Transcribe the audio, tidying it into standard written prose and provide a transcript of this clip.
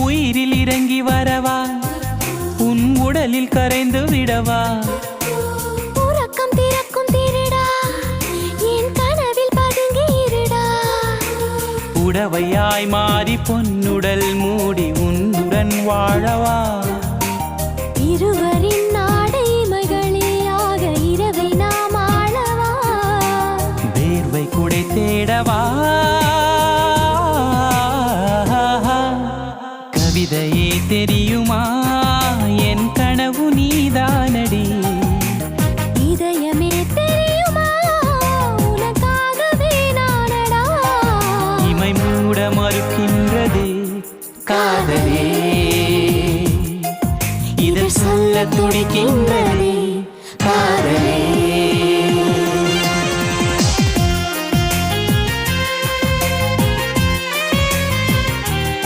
உயிரில் இறங்கி வரவா உன் உடலில் கரைந்து விடவா உறக்கம் திறக்கும் திருடா என் கனவில் பதுங்கி இருடா உடவையாய் மாறி பொன்னுடல் மூடி உன்னுடன் வாழவா இருவரின் நாடைமைகளிலாக இரவை நாம் ஆளவா வேர்வை குடை தேடவா கவிதையே தெரியுமா என் கனவு நீதானடி இதயமே தெரியுமா உனக்காகவே நானடா இமை மூட மறுக்கின்றதே காதலே இதழ் சொல்ல துடிக்கின்றதே